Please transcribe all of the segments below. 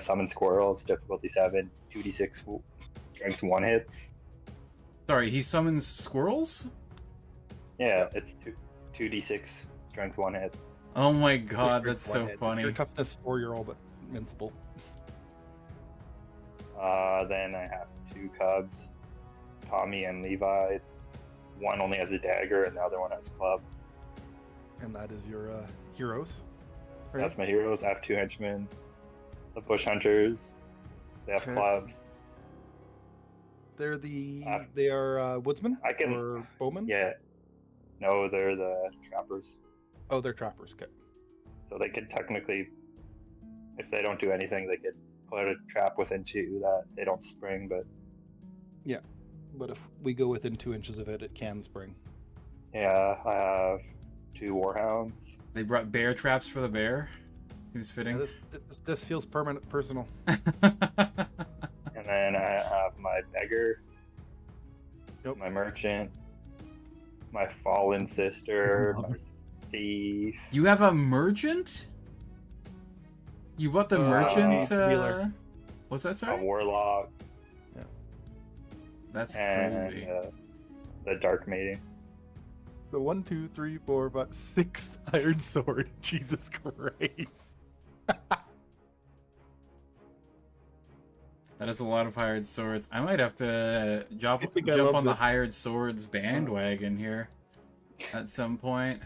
summon squirrels, difficulty 7, 2d6 strength 1 hits. Sorry, he summons squirrels? Yeah, it's 2d6 strength 1 hits. Oh my god, that's so It's funny. your toughness 4, you're all but invincible. Then I have 2 cubs, Tommy and Levi. One only has a dagger, and the other one has a club. And that is your heroes. Right? That's my heroes. I have 2 henchmen, the bush hunters. They have Okay. clubs. They're they are woodsmen I can- or bowmen? Yeah. No, they're the trappers. Oh, they're trappers. Okay. So they could technically, if they don't do anything, they could put a trap within 2 that they don't spring, but But if we go within 2 inches of it, it can spring. yeah, I have 2 warhounds. They brought bear traps for the bear. Seems Yeah, fitting. this feels personal. And then I have my beggar, Yep. my merchant, my fallen sister, Love my thief. You have a merchant? You bought the merchant? healer. What's that, A sorry? warlock, That's and crazy. the dark maiden. The 1, 2, 3, 4, 5, 6 iron sword. Jesus Christ. That is a lot of hired swords. I might have to jump I think I jump love on the this. hired swords bandwagon here at some point.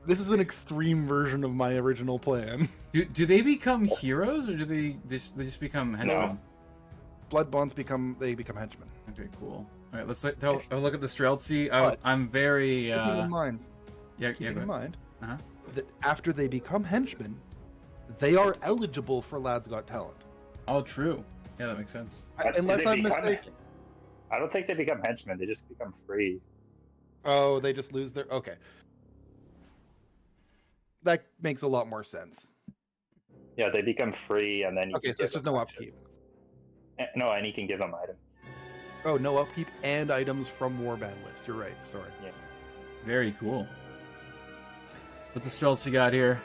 This is an extreme version of my original plan. Do they become heroes or do they just become henchmen? Blood bonds become henchmen. Okay, cool. All right, let's look at the Streltsy. But- I'm very Keeping in mind, yeah, keeping go in ahead. mind Uh-huh. that after they become henchmen, they are eligible for Lads Got Talent. Oh, true. Yeah, that makes sense. But do Unless they I'm become- mistaken. I don't think they become henchmen, they just become free. Oh, they just lose their... Okay. That makes a lot more sense. Yeah, they become free, and then you Okay, can so it's give just them no items. upkeep. No, and you can give them items. Oh, no upkeep and items from Warband list. You're right, sorry. Very cool. What the Streltsy got here?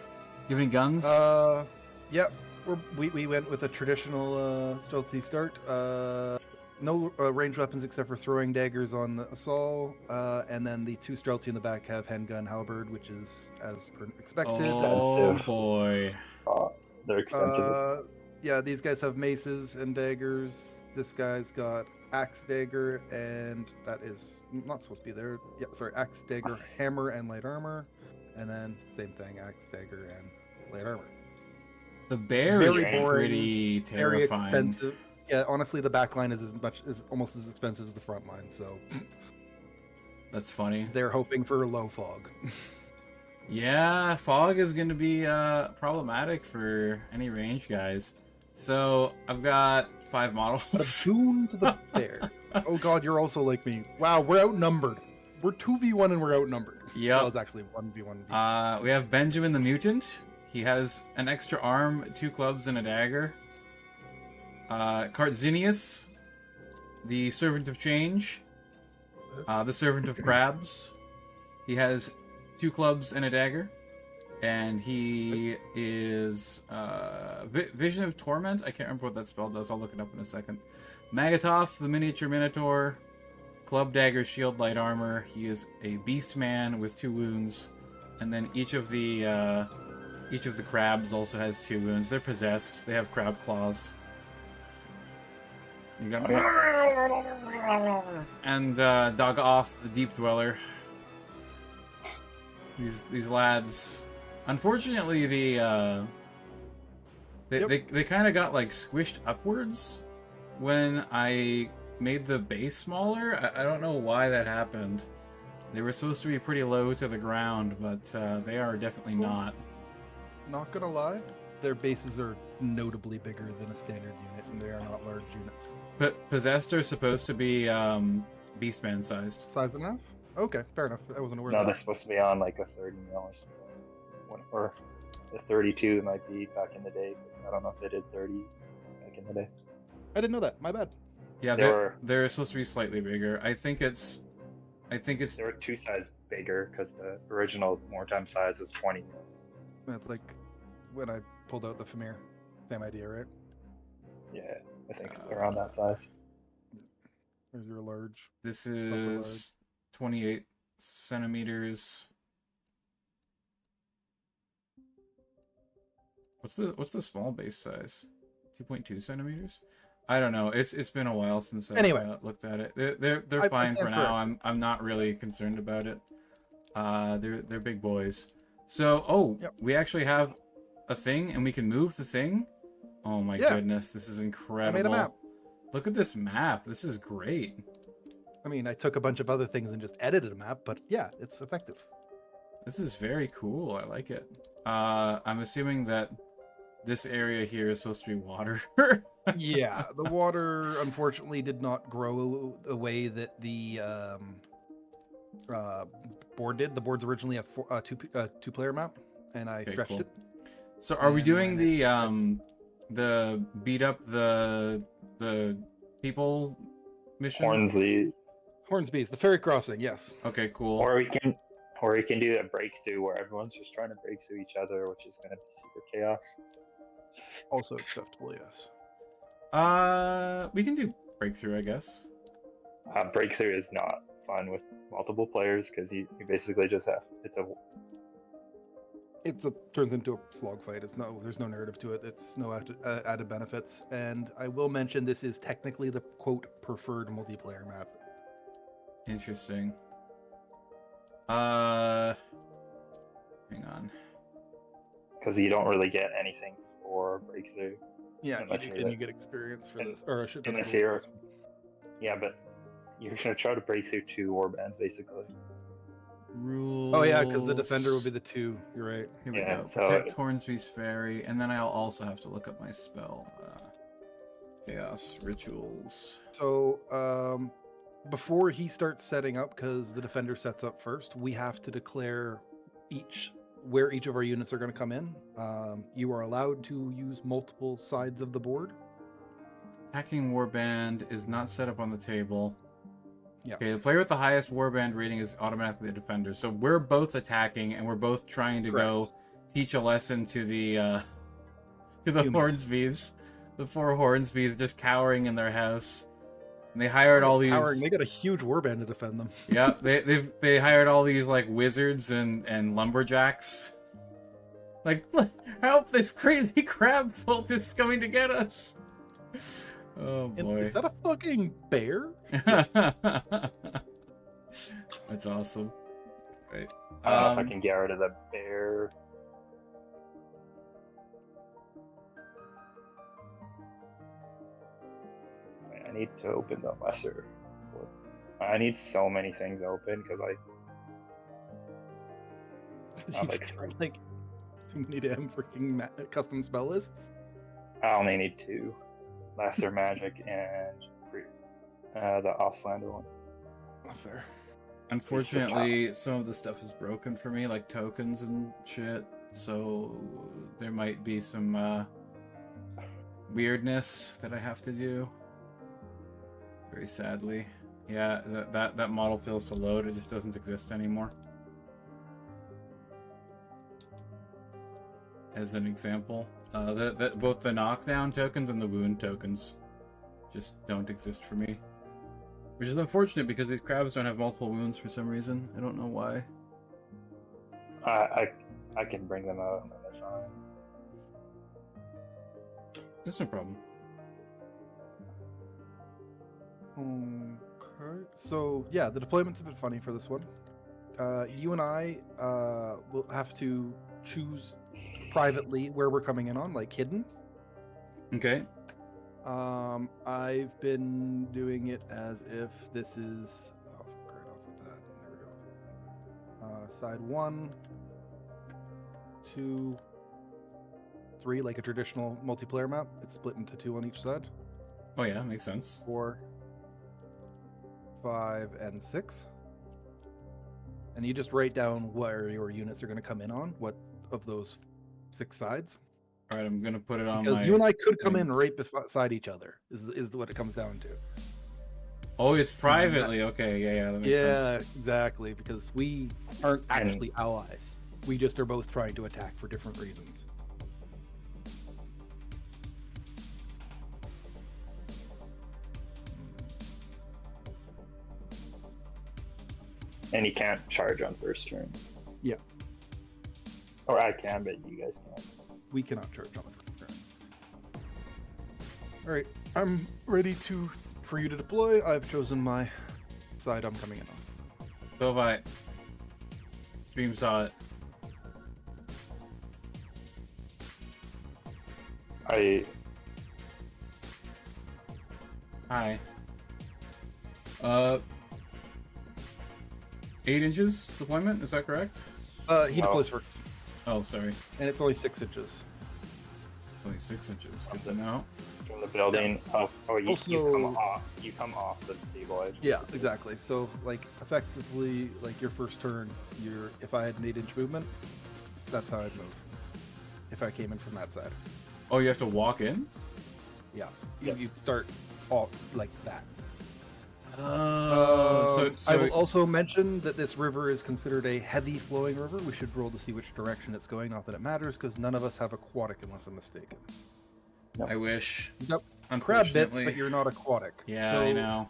You have any guns? Yep. We went with a traditional stealthy start. No ranged weapons except for throwing daggers on the assault, and then the 2 stealthy in the back have handgun halberd, which is as expected. oh expensive. boy. They're expensive. Yeah, these guys have maces and daggers. This guy's got axe dagger, and that is not supposed to be there. Yeah, sorry, axe dagger, hammer, and light armor, and then same thing, axe dagger and light armor. The bear Very is boring, pretty Very terrifying. expensive. Yeah, honestly, the back line is almost as expensive as the front line, so That's funny. they're hoping for low fog. Yeah, fog is going to be problematic for any range guys. So I've got 5 A models. boon to the bear. Oh god, you're also like me. Wow, we're outnumbered. We're 2v1 and we're outnumbered. Yep. Well, it's actually 1v1. We have Benjamin the Mutant. He has an extra arm, 2 clubs, and a dagger. Cartzinius, the Servant of Change. The Servant of Crabs. He has 2 clubs and a dagger. And he is Vision of Torment. I can't remember what that spell does. I'll look it up in a second. Magatoth, the Miniature Minotaur. Club, dagger, shield, light armor. He is a beast man with 2 wounds. And then each of the crabs also has 2 wounds. They're possessed. They have crab claws. You got and Dagoth, the Deep Dweller. These lads, unfortunately, they kind of got like squished upwards when I made the base smaller. I don't know why that happened. They were supposed to be pretty low to the ground, but they are definitely not. Not gonna lie, their bases are notably bigger than a standard unit, and they are not large units. But Possessed are supposed to be Beastman sized. Size enough? Okay, fair enough. I wasn't aware No, of they're that. supposed to be on like a 30 mil or a 32 might be back in the day. 'Cause I don't know if they did 30 back in the day. I didn't know that. My bad. Yeah, They were- they're supposed to be slightly bigger. I think it's They were 2 sizes bigger because the original wartime size was 20 mils. That's like when I pulled out the Famir. Same idea, right? Yeah, I think around that size. There's your large. This large. is 28 centimeters. What's the small base size? 2.2 centimeters. I don't know. It's been a while since I looked at it. They're fine for now. I'm not really concerned about it. They're big boys. So we actually have a thing, and we can move the thing. Oh my goodness, this is incredible. I made a map. Look at this map. This is great. I mean, I took a bunch of other things and just edited a map, but yeah, it's effective. This is very cool. I like it. I'm assuming that this area here is supposed to be water. Yeah, the water unfortunately did not grow the way that the board did. The board's originally a two-player map, and I stretched it. So are we doing the beat up the people mission? Hornsby's, the ferry crossing, yes. Okay, cool. Or we can do a breakthrough where everyone's just trying to break through each other, which is going to be super chaos. Also acceptable, yes. We can do breakthrough, I guess. Breakthrough is not fun with multiple players because you basically just have turns into a slog fight. There's no narrative to it. It's no added benefits. And I will mention this is technically the quote preferred multiplayer map. Interesting. Hang on. Because you don't really get anything for breakthrough. Yeah, you get experience for this, or should in this here. Yeah, but you're gonna try to break through 2 warbands basically. Rules. Oh yeah, because the defender will be the 2. You're right. Here we go. So Protect Hornsby's Ferry, and then I'll also have to look up my spell. Chaos Rituals. So before he starts setting up, because the defender sets up first, we have to declare where each of our units are going to come in. You are allowed to use multiple sides of the board. Attacking warband is not set up on the table. Yeah. Okay, the player with the highest warband rating is automatically the defender. So we're both attacking, and we're both trying to go teach a lesson to the Hornsbys. The 4 Hornsbys just cowering in their house. And they hired all these. They got a huge warband to defend them. Yeah, they hired all these like wizards and lumberjacks. Like, help! This crazy crab bolt is coming to get us. Oh boy! Is that a fucking bear? That's awesome. Right. I don't know if I can get rid of the bear. I need to open the lesser. I need so many things open because like too many damn freaking custom spell lists. I only need 2: lesser magic and the Auslander one. Not fair. Unfortunately, some of the stuff is broken for me, like tokens and shit. So there might be some weirdness that I have to do. Very sadly. Yeah, that model fails to load. It just doesn't exist anymore. As an example, both the knockdown tokens and the wound tokens just don't exist for me. Which is unfortunate because these crabs don't have multiple wounds for some reason. I don't know why. I can bring them out another time. It's no problem. Okay, so yeah, the deployment's a bit funny for this one. You and I will have to choose privately where we're coming in on, like hidden. Okay. I've been doing it as if this is right off with that. There we go. Side 1, 2, 3, like a traditional multiplayer map. It's split into 2 on each side. Oh yeah, makes sense. 4, 5, and 6. And you just write down where your units are going to come in on, what of those 6 sides. All right, I'm gonna put it on because my... you and I could come in right beside each other. Is what it comes down to. Oh, it's privately. Okay, yeah, that makes sense. Exactly. Because we aren't actually allies. We just are both trying to attack for different reasons. And you can't charge on first turn. Yeah. Or I can, but you guys can't. We cannot charge on the turn. All right, I'm ready for you to deploy. I've chosen my side I'm coming in on. So have I. Stream saw it. Hi. 8 inches deployment, is that correct? He deploys first, Oh, sorry. and it's only 6 inches. It's only 6 inches. Good to know. From the building. Oh, you Also- come off. You come off the table edge. Yeah, exactly. So, like, effectively, like your first turn, if I had an 8-inch movement, that's how I'd move. If I came in from that side. Oh, you have to walk in? Yeah. Yep. You start off like that. So I will also mention that this river is considered a heavy flowing river. We should roll to see which direction it's going. Not that it matters, because none of us have aquatic, unless I'm mistaken. I wish. Yep. Crab bits, Unfortunately. but you're not aquatic. Yeah, so, I know.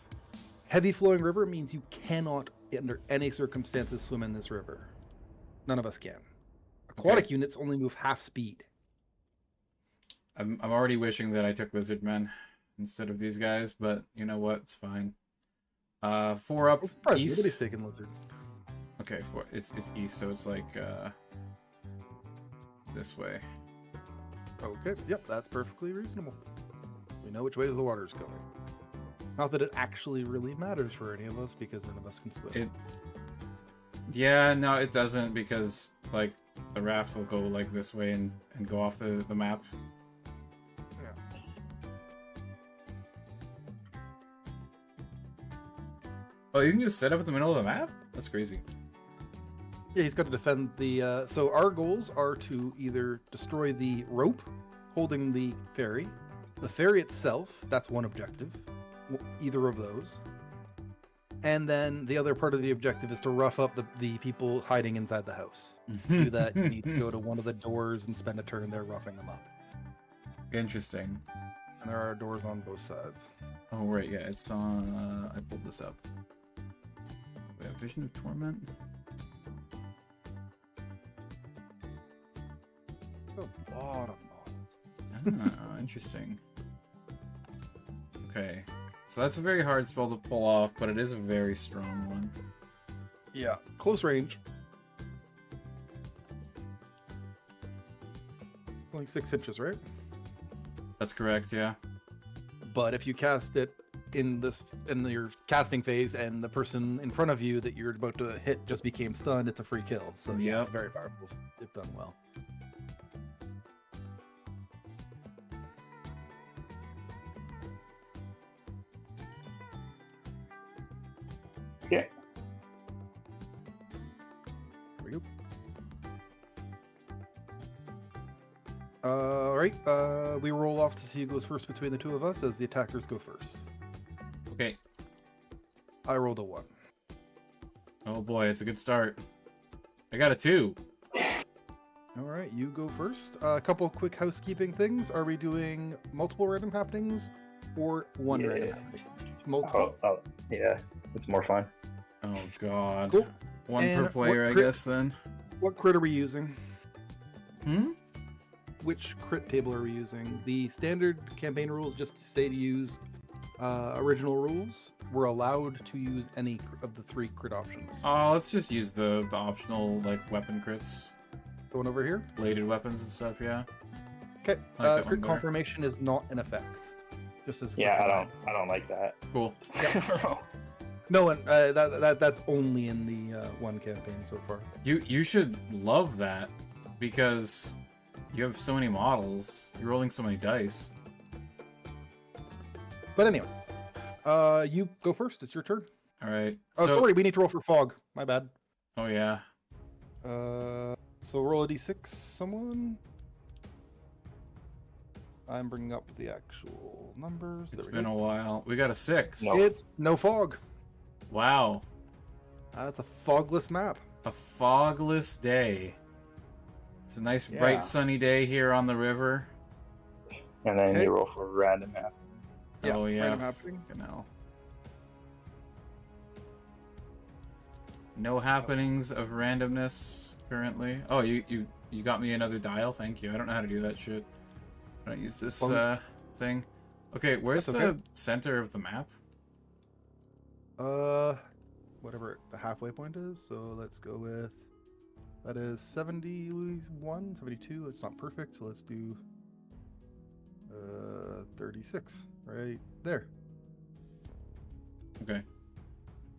Heavy flowing river means you cannot, under any circumstances, swim in this river. None of us can. Aquatic units only move half speed. I'm already wishing that I took lizard men instead of these guys, but you know what? It's fine. 4 up I'm surprised east. nobody's taking lizard. Okay, it's east, so it's like this way. Okay, yep, that's perfectly reasonable. We know which ways the water's going. Not that it actually really matters for any of us, because none of us can swim. Yeah, no, it doesn't, because like the raft will go like this way and go off the map. Yeah. Oh, you can just set up at the middle of the map? That's crazy. Yeah, he's got to defend the. So our goals are to either destroy the rope holding the ferry itself. That's one objective. Either of those. And then the other part of the objective is to rough up the people hiding inside the house. To do that, you need to go to one of the doors and spend a turn there roughing them up. Interesting. And there are doors on both sides. Oh, right, yeah, it's on. I pulled this up. We have Vision of Torment. Oh, bottom. Ah, interesting. Okay. So that's a very hard spell to pull off, but it is a very strong one. Yeah, close range. Only 6 inches, right? That's correct, yeah. But if you cast it in your casting phase and the person in front of you that you're about to hit just became stunned, it's a free kill. So yeah, Yep. it's very powerful if done well. Yeah. There we go. Alright, we roll off to see who goes first between the two of us as the attackers go first. Okay. I rolled a 1. Oh boy, it's a good start. I got a 2. Alright, you go first. A couple quick housekeeping things. Are we doing multiple random happenings or one random happening? Multiple. Oh, yeah. It's more fun. Oh god. Cool. One And per player, what I crit- guess, then. What crit are we using? Hmm? Which crit table are we using? The standard campaign rules just say to use original rules. We're allowed to use any of the 3 crit options. Oh, let's just use the optional, like, weapon crits. Going over here. Bladed weapons and stuff, yeah. Okay. I like that one Crit better. confirmation is not in effect. Just as Yeah, I don't like that. Cool. No, and that's only in the one campaign so far. You should love that, because you have so many models. You're rolling so many dice. But anyway, you go first. It's your turn. Alright. Oh, sorry, we need to roll for fog. My bad. Oh, yeah. So roll a d6, someone. I'm bringing up the actual numbers. It's There we been go. a while. We got a 6. No. It's no fog. Wow. It's a fogless map. A fogless day. It's a nice, Yeah. bright, sunny day here on the river. And then Okay. you roll for random happenings. Yeah, Oh, yeah. random happenings. Fucking hell. No happenings of randomness currently. Oh, you got me another dial. Thank you. I don't know how to do that shit. I don't use this thing. Okay, where's That's the okay. center of the map? Whatever the halfway point is. So let's go with that is 71, 72. It's not perfect, so let's do 36 right there. Okay.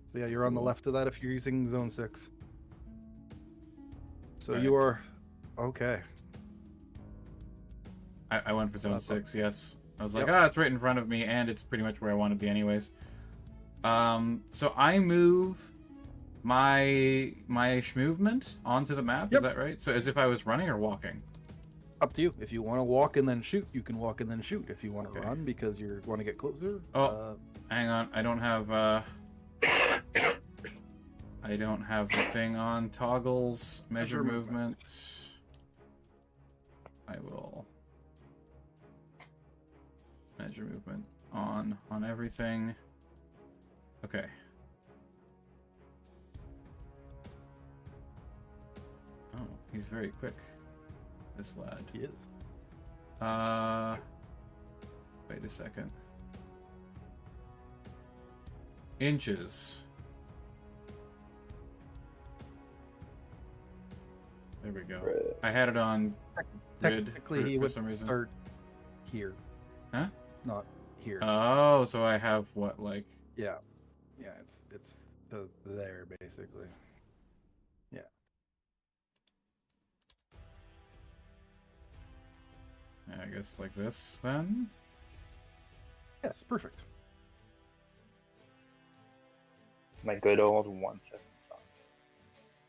So yeah, you're on the Cool. left of that if you're using zone 6. So Right. you are okay. I went for zone That's fine. 6, yes. I was like, Yep. ah, it's right in front of me, and it's pretty much where I want to be anyways. So I move my movement onto the map, Yep. is that right? So as if I was running or walking? Up to you. If you want to walk and then shoot, you can walk and then shoot. If you want to Okay. run because you want to get closer, Oh. Hang on, I don't have the thing on toggles, measure Measure movement. I will measure movement on everything. Okay. Oh, he's very quick, this lad. he is. Wait a second. Inches. There we go. Right. I had it on grid Technically, he for would some reason. start here. Huh? Not here. Oh, so I have what, like... Yeah, it's there basically. Yeah. I guess like this, then? Yes, perfect. My good old 175.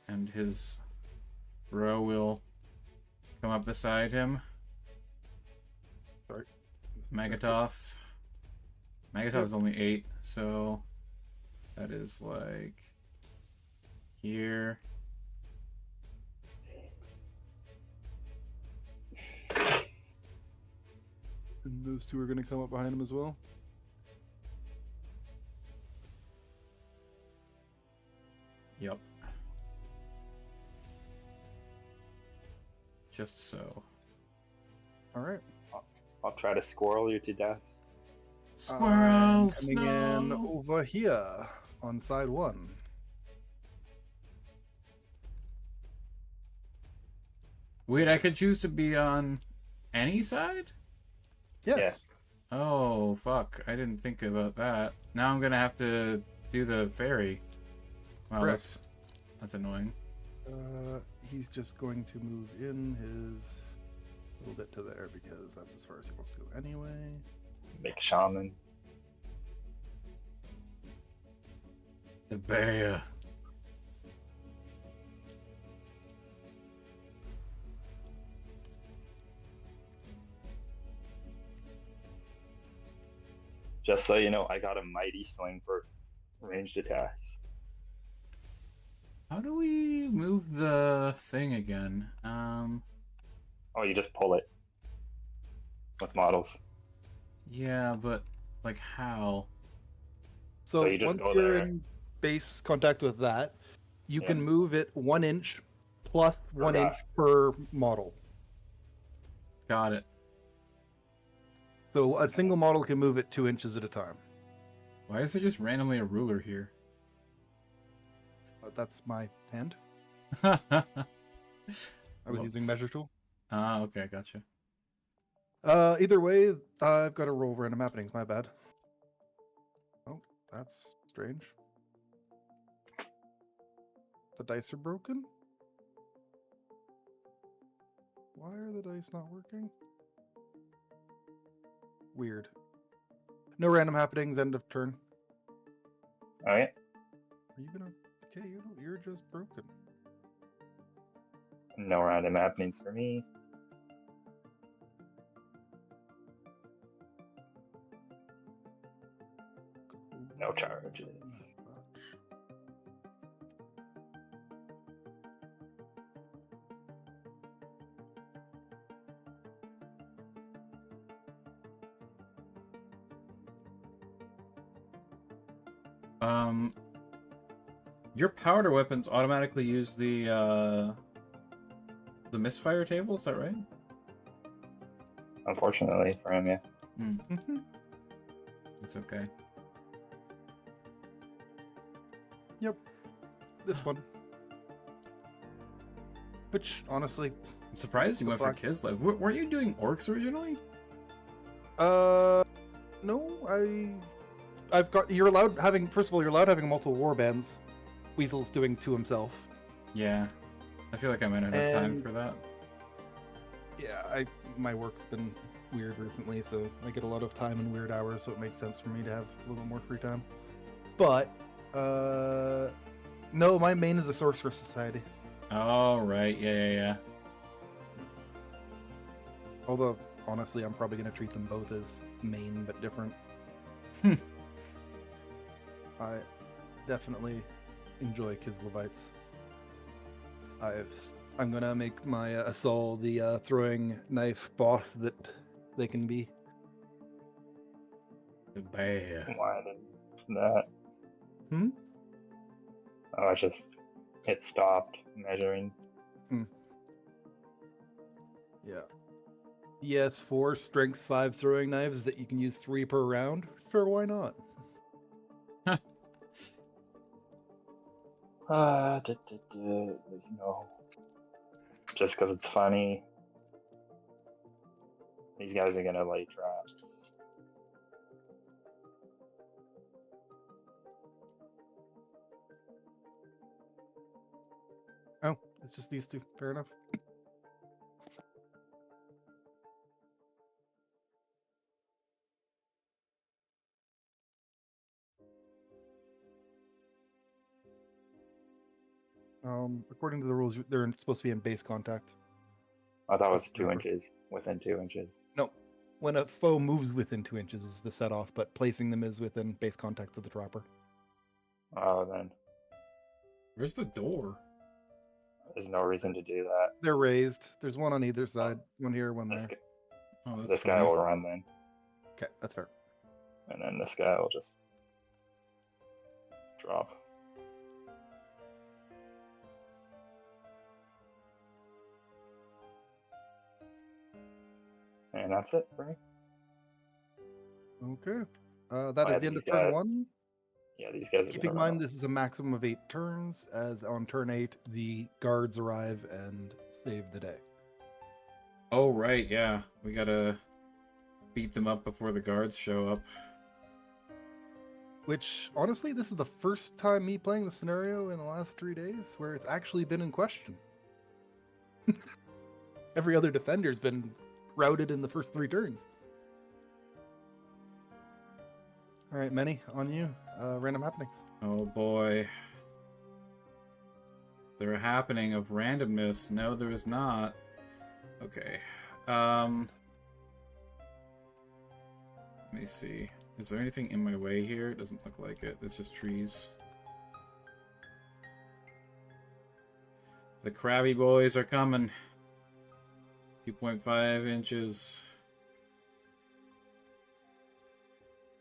And his row will come up beside him. Sorry. Magatoth. Magatoth is only 8, so that is like here. And those two are going to come up behind him as well. Yep. Just so. All right. I'll try to squirrel you to death. Squirrels! Coming in No! over here on side 1. Wait, I could choose to be on any side? Yes. Oh, fuck. I didn't think about that. Now I'm gonna have to do the ferry. Wow, Correct. that's annoying. He's just going to move in his little bit to there because that's as far as he wants to go anyway. Make shamans. The bear. Just so you know, I got a mighty sling for ranged attacks. How do we move the thing again? Oh, you just pull it with models. Yeah, but like how? So, So you just once go you're there. in base contact with that, you Yeah. can move it 1 inch plus 1 guy. inch per model. Got it. So a single model can move it 2 inches at a time. Why is there just randomly a ruler here? That's my hand. Ah, I was Whoops. using measure tool. okay, gotcha. Either way, I've got to roll random happenings. My bad. Oh, that's strange. The dice are broken? Why are the dice not working? Weird. No random happenings, end of turn. Alright. Are you gonna... Okay, you're just broken. No random happenings for me. No charges. Your powder weapons automatically use the misfire table, is that right? Unfortunately for him, yeah. It's okay. Yep. This one. Which, honestly... I'm surprised you went for Kislev. Weren't you doing orcs originally? No, I've got... You're allowed having... First of all, you're allowed having multiple warbands. Weasel's doing two himself. Yeah. I feel like I might not have time for that. Yeah, my work's been weird recently, so I get a lot of time in weird hours, so it makes sense for me to have a little bit more free time. But, no, my main is the Sorceress Society. Oh, right. Yeah. Although, honestly, I'm probably going to treat them both as main, but different. I definitely enjoy Kislevites. I'm going to make my Assault the throwing knife boss that they can be. Bad. Why didn't that? Oh, it stopped measuring. Yeah. Yes, 4 strength 5 throwing knives that you can use 3 per round. Sure, why not? There's no. Just because it's funny. These guys are gonna lay traps. Oh, it's just these two. Fair enough. According to the rules, they're supposed to be in base contact. I thought it was 2 inches, within 2 inches. No, when a foe moves within 2 inches is the set off, but placing them is within base contact of the trapper. Oh, then. Where's the door? There's no reason to do that. They're raised. There's one on either side. One here, one there. This guy will run then. Okay, that's fair. And then this guy will just drop. And that's it for me. Okay. That is the end of turn 1. Yeah, these guys are Keep in mind this is a maximum of 8 turns, as on turn 8, the guards arrive and save the day. Oh, right, yeah. We gotta beat them up before the guards show up. Which, honestly, this is the first time me playing the scenario in the last 3 days where it's actually been in question. Every other defender's been routed in the first 3 turns. Alright, Manny, on you. Random happenings. Oh boy. There a happening of randomness. No, there is not. Okay. Let me see. Is there anything in my way here? It doesn't look like it. It's just trees. The crabby boys are coming. 2.5 inches.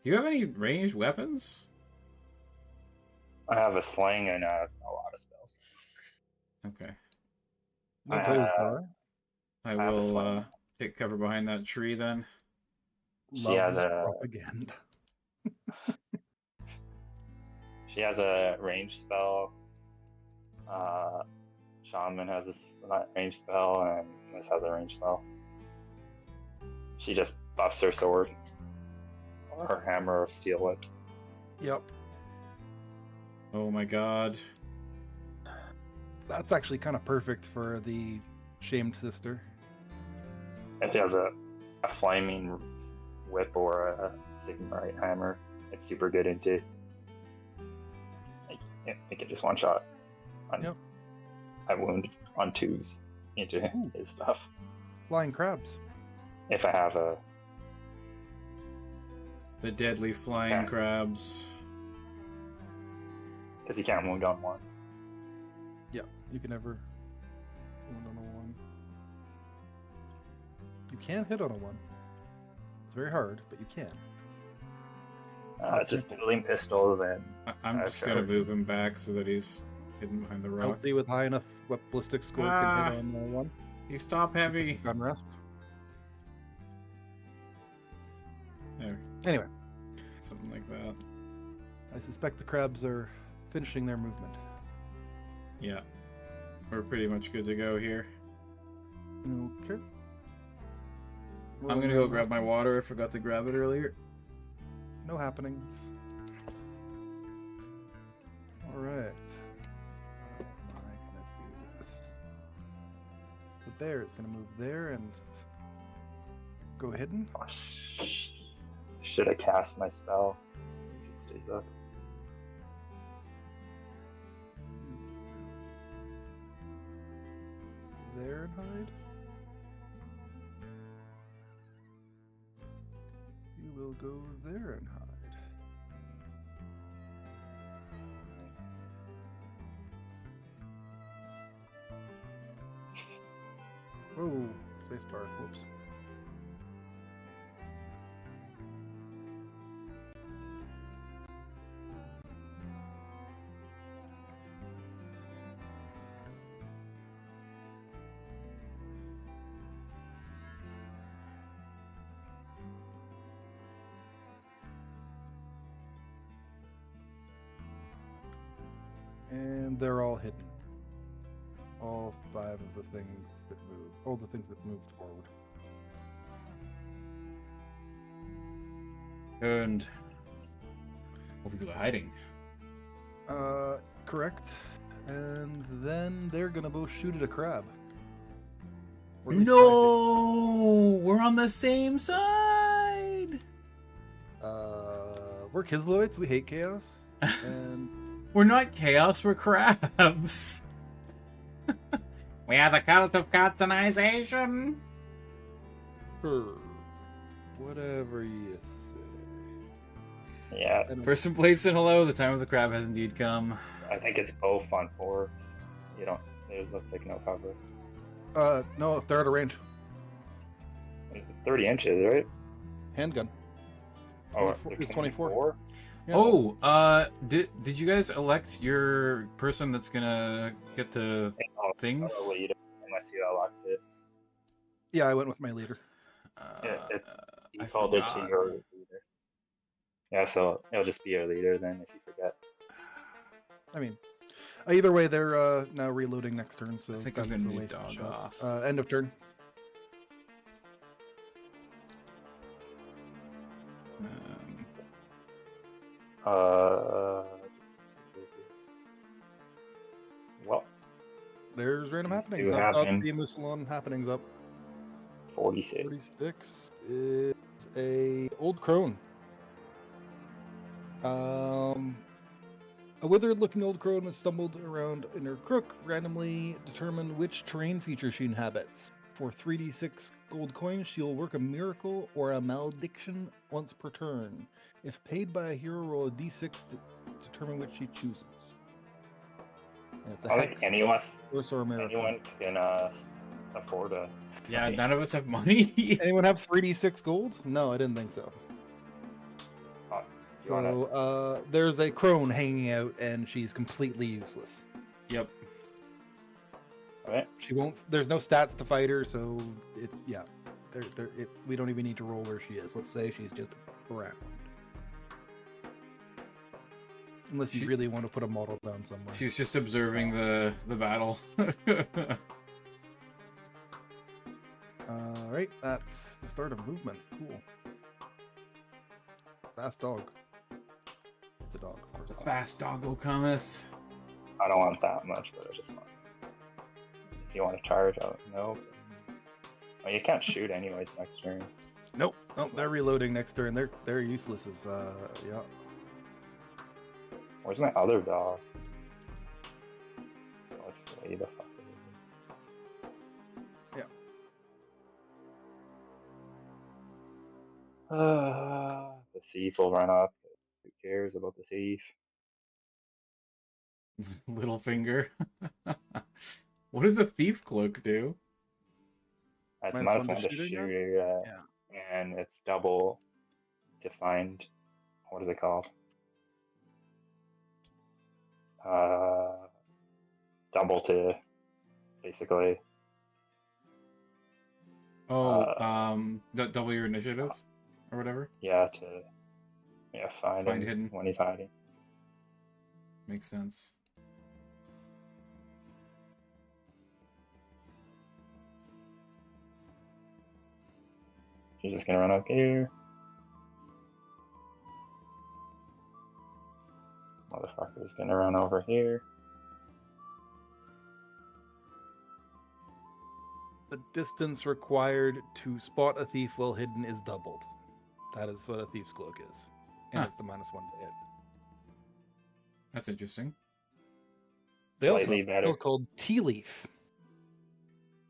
Do you have any ranged weapons? I have a sling and a lot of spells. Okay. No players die. I will take cover behind that tree then. She has a propaganda. She has a ranged spell. Shaman has a ranged spell, and this has a ranged spell. She just buffs her sword. Or her hammer or steel whip. Yep. Oh my god. That's actually kind of perfect for the shamed sister. And she has a flaming whip or a Sigmarite hammer. It's super good into. It can just one shot. Yep. I wound on 2s into his stuff. Flying crabs. If I have a. The deadly flying crabs. Because you can't wound on 1. Yeah, you can never wound on a 1. You can hit on a 1. It's very hard, but you can. Just dueling pistols and I'm just sure. gonna move him back so that he's hidden behind the rock. Healthy with high enough ballistic score can hit on one. He's top heavy. Gun rest. There, Anyway, something like that. I suspect the crabs are finishing their movement. Yeah, we're pretty much good to go here. Okay. I'm gonna go grab my water. I forgot to grab it earlier. No happenings. All right. How am I gonna do this? The bear is gonna move there and go hidden. Oh, should have cast my spell. It just stays up. There and hide. You will go there and hide. Oh, spacebar. Whoops. And they're all hidden. All 5 of the things that move. All the things that moved forward. And what people are hiding. Correct. And then they're gonna both shoot at a crab. Or at least try No, we're on the same side. to. We're Kisloids. We hate chaos. And We're not chaos. We're crabs. We are the cult of cartonization. whatever you say. Yeah, First in place and hello. The time of the crab has indeed come. I think it's both on 4. You don't. It looks like no cover. No, if they're out of range. 30 inches, right? Handgun. Oh, 24 it's 24. Yeah. Oh, did you guys elect your person that's gonna get the things? Unless you unlocked it. Yeah, I went with my leader. You I called it to forgot. your leader. Yeah, so it'll just be your leader then if you forget. I mean, either way, they're now reloading next turn, so I think I'm that's gonna a need waste of dog shot. off. End of turn. Well, There's random Let's happenings. do I've got happen. the Mousillon happenings up. 46. 46 is a old crone. A withered-looking old crone has stumbled around in her crook. Randomly determine which terrain feature she inhabits. For 3d6 gold coins, she will work a miracle or a malediction once per turn. If paid by a hero, roll a d6 to determine which she chooses. And it's a I think hex, anyone curse, or a miracle. can afford a. Yeah, none of us have money. Anyone have 3d6 gold? No, I didn't think so. You wanna, So, there's a crone hanging out, and she's completely useless. Yep. right? She won't. There's no stats to fight her, so it's yeah. We don't even need to roll where she is. Let's say she's just around. Unless you really want to put a model down somewhere. She's just observing the battle. Alright, that's the start of movement. Cool. Fast dog. It's a dog, of course. It's a dog. Fast doggo cometh. I don't want that much, but I just want. If you want to charge out, no. Well, you can't shoot anyways next turn. Nope. Nope. They're reloading next turn. They're useless as yeah. Where's my other dog? Oh, it's way the fuck. Yeah. The thief will run up. Who cares about the thief? Little finger. What does a thief cloak do? That's Minus minus one one to to shooting, shoot, yeah. and it's double defined what is it called? Double to basically. Double your initiative or whatever. Yeah, find Find him hidden. when he's hiding. Makes sense. She's just gonna run up here. Motherfucker's gonna run over here. The distance required to spot a thief while hidden is doubled. That is what a thief's cloak is. And Huh. it's the -1 to hit. That's interesting. They also Slightly have a better. skill called Tea Leaf,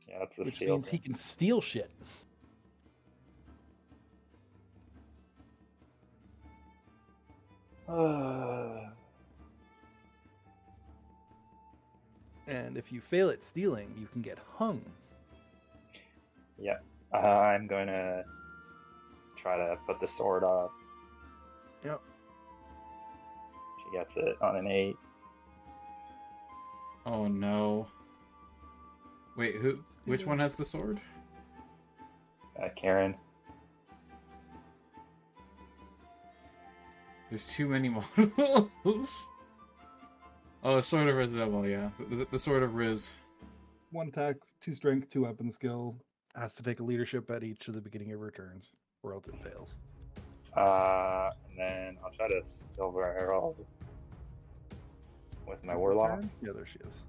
Yeah, that's the which steal means he thing. can steal shit. And if you fail at stealing, you can get hung. Yeah, I'm gonna try to put the sword up. Yep. She gets it on an 8. Oh no. Wait, who? Which one has the sword? Karen. There's too many models. Oh, Sword of Riz Devil, yeah. The Sword of Riz. 1 attack, 2 strength, 2 weapon skill. Has to take a leadership at each of the beginning of her turns, or else it fails. And then I'll try to Silver Herald with my Warlock. Turn? Yeah, there she is.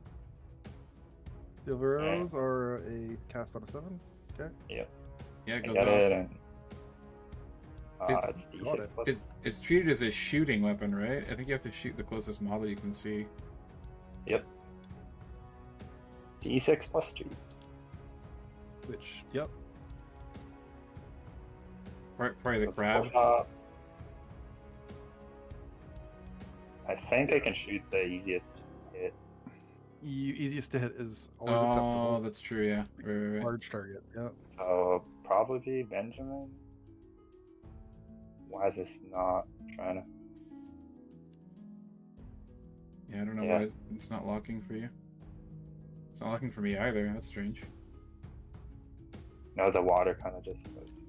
Silver arrows are a cast on a 7. Okay. Yeah, I it goes get off. it, and it's got D6 it. plus. It's treated as a shooting weapon, right? I think you have to shoot the closest model you can see. Yep. D6 plus 2. Which, yep. Probably the That's crab. 4 shot. I think I can shoot the easiest hit. Easiest to hit is always Oh, acceptable. that's true, yeah. Right. Large target, yeah. So probably Benjamin. Why is this not trying to? Yeah, I don't know Yeah. why it's not locking for you. It's not locking for me either. That's strange. No, the water kind of just was.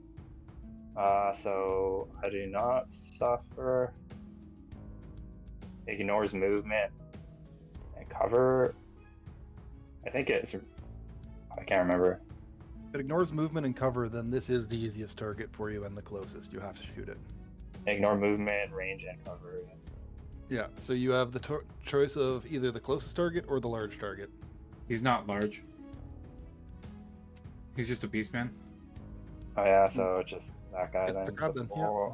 So I do not suffer. Ignores movement and cover. I think it's. I can't remember. If it ignores movement and cover, then this is the easiest target for you and the closest. You have to shoot it. Ignore movement, range, and cover. Yeah, so you have the choice of either the closest target or the large target. He's not large. He's just a beastman. Oh yeah, so it's just that guy It's then. the crab So then, yeah.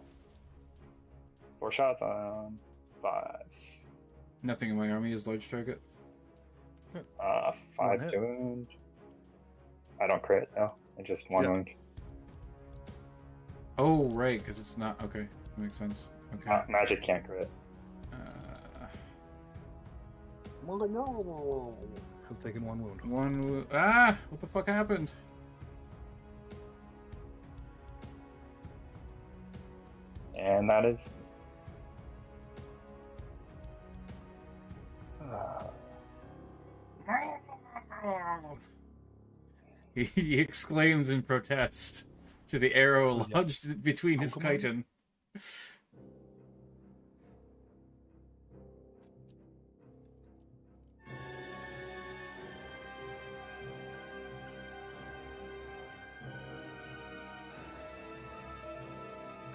4 shots on 5s. Nothing in my army is large target. 5 One hit. to wound. I don't crit though. It's just 1 Yeah. wound. Oh, right, because it's not... Okay, makes sense. Okay. Magic can't crit. Has taken 1 wound. What the fuck happened? And that is. He exclaims in protest to the arrow Yeah. lodged between Oh, his come on. chitin.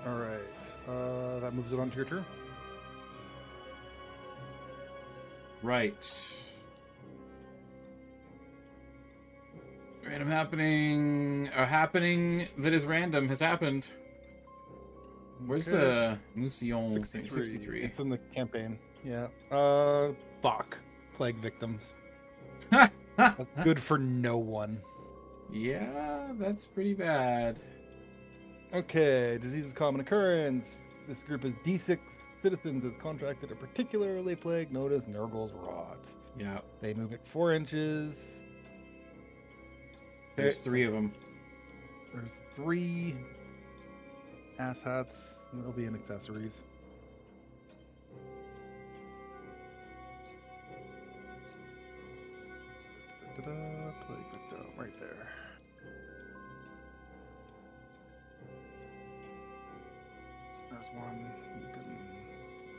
Alright, that moves it on to your turn. Right. Random happening... A happening that is random has happened. Where's Okay. the Mousillon thing? 63. 63. It's in the campaign. Yeah. Fuck. Plague victims. That's good for no one. Yeah, that's pretty bad. Okay, disease is common occurrence. This group is D6 citizens is contracted a particularly plague known as Nurgle's Rot. Yeah, They move it 4 inches. there's 3 of them. There's 3 asshats. They'll be in accessories. Plague victim, right there. There's one. You can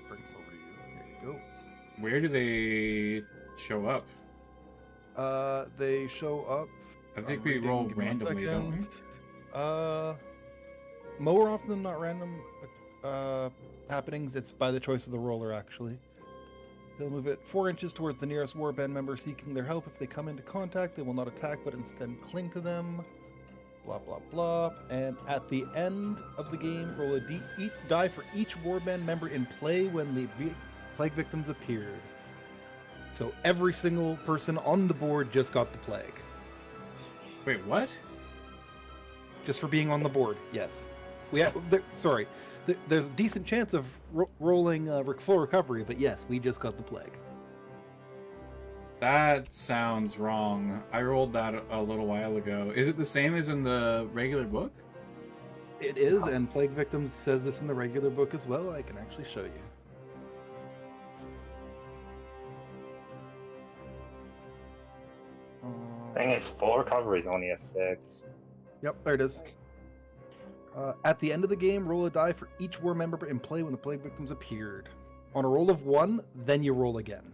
bring him over to you. Here you go. Where do they show up? They show up. I think I'm we reading, roll give me 1 randomly, don't we? second. More often than not random happenings. It's by the choice of the roller, actually. They'll move it 4 inches towards the nearest warband member seeking their help. If they come into contact, they will not attack, but instead cling to them. Blah, blah, blah. And at the end of the game, roll a die for each warband member in play when the plague victims appeared. So every single person on the board just got the plague. Wait, what? Just for being on the board, yes. There's a decent chance of rolling full recovery, but yes, we just got the plague. That sounds wrong. I rolled that a little while ago. Is it the same as in the regular book? It is, and Plague Victims says this in the regular book as well. I can actually show you. Thing is, full recovery is only a 6. Yep, there it is. At the end of the game, roll a die for each war member in play when the plague victims appeared. On a roll of 1, then you roll again.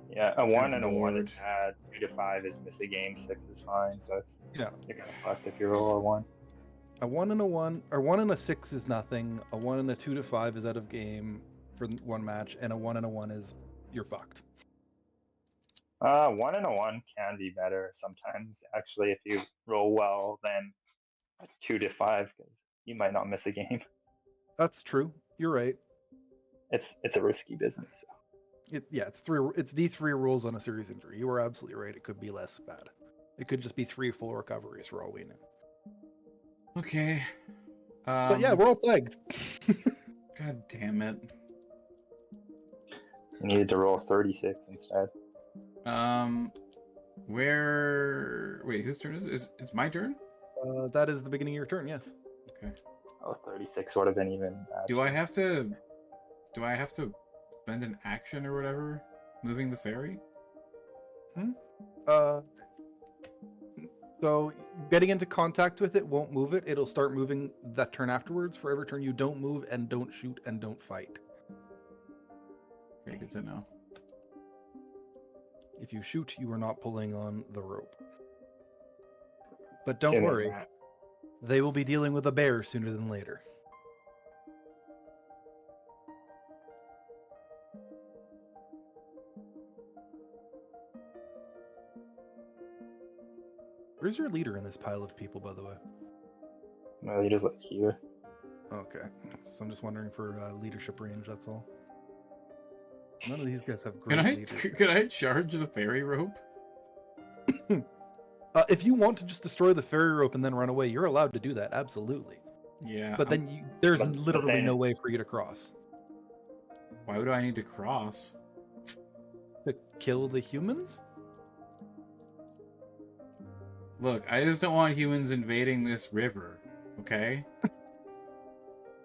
Yeah, a 1 Good and a 1 is lord. bad. 2 to 5 is miss a game. 6 is fine. So it's Yeah. you're kind of fucked if you roll a 1. A 1 and a 1, or 1 and a 6 is nothing. A 1 and a 2 to 5 is out of game for 1 match, and a 1 and a 1 is you're fucked. 1 and a 1 can be better sometimes. Actually, if you roll well, then a 2 to 5 because you might not miss a game. That's true. You're right. It's a risky business. So. It's D3 rolls on a serious injury. You were absolutely right. It could be less bad. It could just be 3 full recoveries for all we know. Okay. But yeah, we're all plagued. God damn it. You needed to roll 36 instead. Wait, whose turn is it? It's my turn? That is the beginning of your turn, yes. Okay. Oh, 36 would have been even bad. Do I have to spend an action or whatever moving the ferry? So getting into contact with it won't move it. It'll start moving that turn afterwards. For every turn you don't move and don't shoot and don't fight. Okay, good to know. If you shoot, you are not pulling on the rope. But don't Same as worry, that. they will be dealing with a bear sooner than later. Where's your leader in this pile of people, by the way? No, you just let here. Okay, so I'm just wondering for leadership range, that's all. None of these guys have great leadership. Could I charge the ferry rope? If you want to just destroy the ferry rope and then run away, you're allowed to do that, absolutely. Yeah. But then there's But literally then- no way for you to cross. Why would I need to cross? To kill the humans? Look, I just don't want humans invading this river, okay?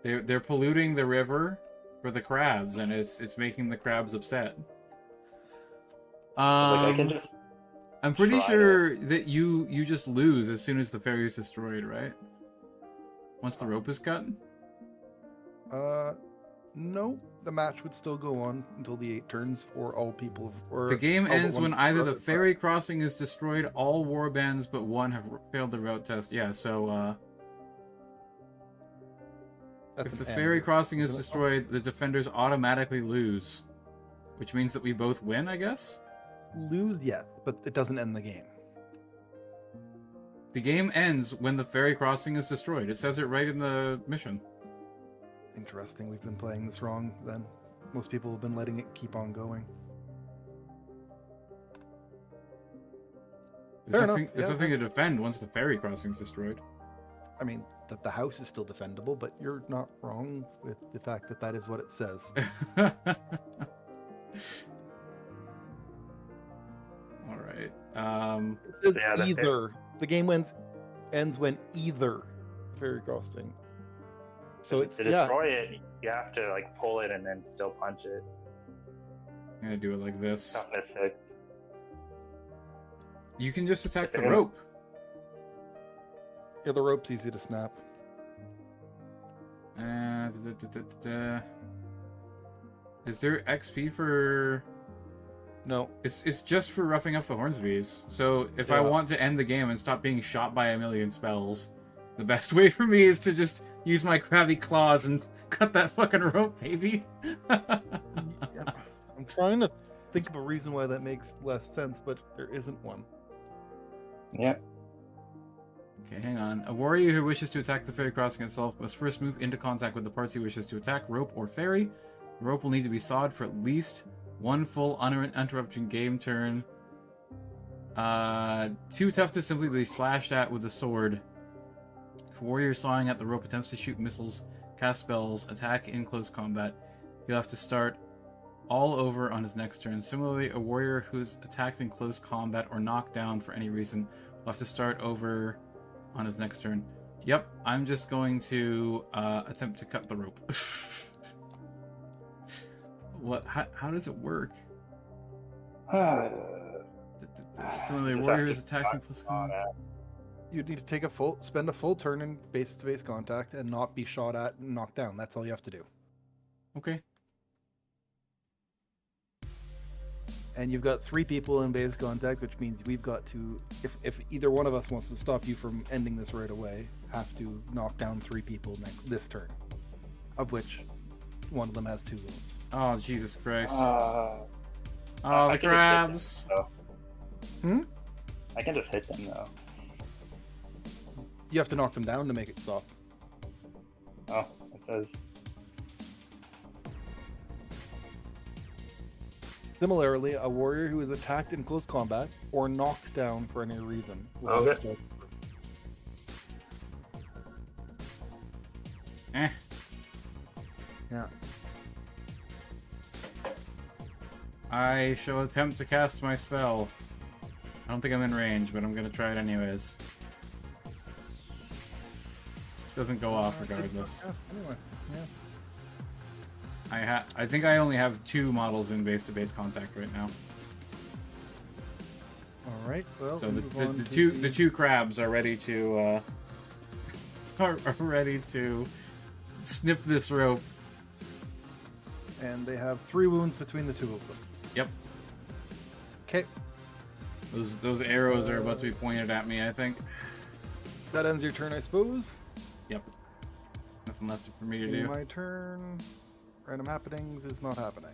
They're polluting the river for the crabs, and it's making the crabs upset. I can just. I'm pretty try sure that you just lose as soon as the ferry is destroyed, right? Once the rope is cut? No. The match would still go on until the 8 turns, or all people... Or The game all but ends one when either the is ferry crossing is destroyed, all warbands but one have failed the route test. Yeah, so at if the end, ferry crossing is isn't it? destroyed, the defenders automatically lose. Which means that we both win, I guess? Lose, yes, but it doesn't end the game. The game ends when the ferry crossing is destroyed. It says it right in the mission. Interesting, we've been playing this wrong then. Most people have been letting it keep on going. Fair enough, There's yeah, nothing to defend once the ferry crossing is destroyed. I mean, that the house is still defendable, but you're not wrong with the fact that that is what it says. Alright. It says Yeah, that's it. either. The game ends when either ferry crossing. So it's to destroy it, you have to like pull it and then still punch it. I'm gonna do it like this. Toughness 6. You can just attack the Yeah. rope. Yeah, the rope's easy to snap. Is there XP for? No. It's just for roughing up the Hornsbys. So if I Yeah. want to end the game and stop being shot by a million spells, the best way for me is to just use my crabby claws and cut that fucking rope, baby. I'm trying to think of a reason why that makes less sense, but there isn't one. Yeah. Okay, hang on. A warrior who wishes to attack the ferry crossing itself must first move into contact with the parts he wishes to attack, rope or ferry. The rope will need to be sawed for at least one full uninterrupted game turn. Too tough to simply be slashed at with a sword. If a warrior sawing at the rope attempts to shoot missiles, cast spells, attack in close combat, he'll have to start all over on his next turn. Similarly, a warrior who's attacked in close combat or knocked down for any reason will have to start over on his next turn. Yep, I'm just going to attempt to cut the rope. What? How does it work? Similarly, Just warrior have who's to attacked in knock close on combat. that. You'd need to spend a full turn in base-to-base contact and not be shot at and knocked down. That's all you have to do. Okay. And you've got 3 people in base contact, which means we've got to, if either one of us wants to stop you from ending this right away, have to knock down 3 people this turn, of which one of them has 2 wounds. Oh, Jesus Christ. I Oh, the can just hit them, crabs. though. Hmm? I can just hit them though. You have to knock them down to make it stop. Oh, it says. Similarly, a warrior who is attacked in close combat or knocked down for any reason will have to Okay. start. Eh. Yeah. I shall attempt to cast my spell. I don't think I'm in range, but I'm gonna try it anyways. Doesn't go off regardless. Anyway, yeah. I think I only have 2 models in base-to-base contact right now. All right. Well, So move the on to the two crabs are ready to are ready to snip this rope. and they have 3 wounds between the 2 of them. Yep. Okay, Those arrows are about to be pointed at me, I think. that ends your turn, I suppose. Yep. Nothing left for me to In do. my turn, random happenings is not happening.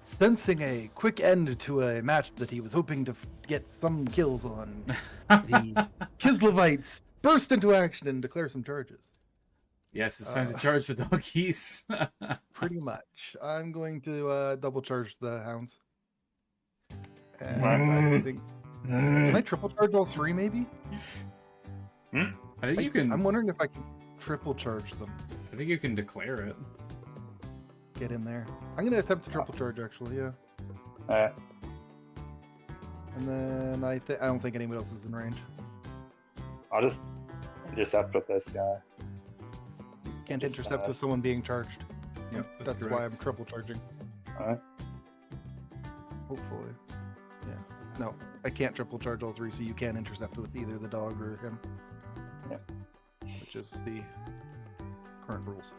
Sensing a quick end to a match that he was hoping to get some kills on, the Kislevites burst into action and declare some charges. Yes, it's time to charge the doggies. Pretty much. I'm going to double charge the hounds. And I think... Can I triple charge all 3, maybe? I think you can. I'm wondering if I can triple charge them. I think you can declare it. Get in there. I'm going to attempt to triple charge, actually, yeah. Alright. And then I don't think anyone else is in range. I'll just intercept with this guy. Can't Just intercept pass. with someone being charged. Yep, That's why I'm triple charging. Alright. Hopefully. Yeah. No, I can't triple charge all 3, so you can't intercept with either the dog or him. Yeah. Which is the current rules.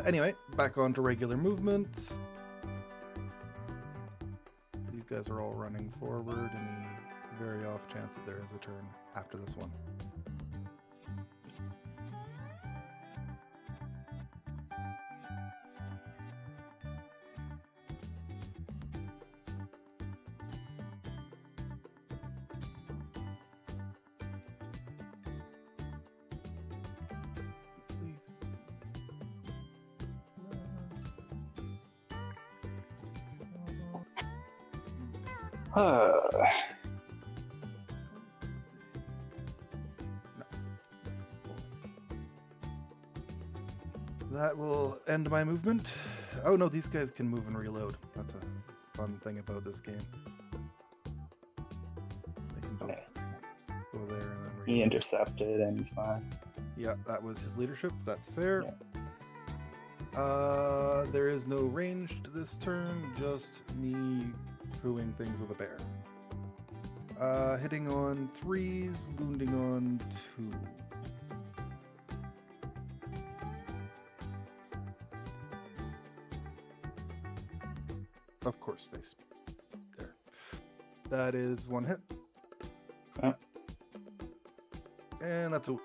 Anyway, back on to regular movement. These guys are all running forward, and very off chance that there is a turn after this one. That will end my movement. Oh no, these guys can move and reload. That's a fun thing about this game. They can both go there and then reload. He intercepted and he's fine. Yeah, that was his leadership. That's fair. Yeah. There is no range to this turn, just me Hooing things with a bear. Hitting on 3s, wounding on 2. Of course, there. That is 1 hit. Yeah. And that's a wound.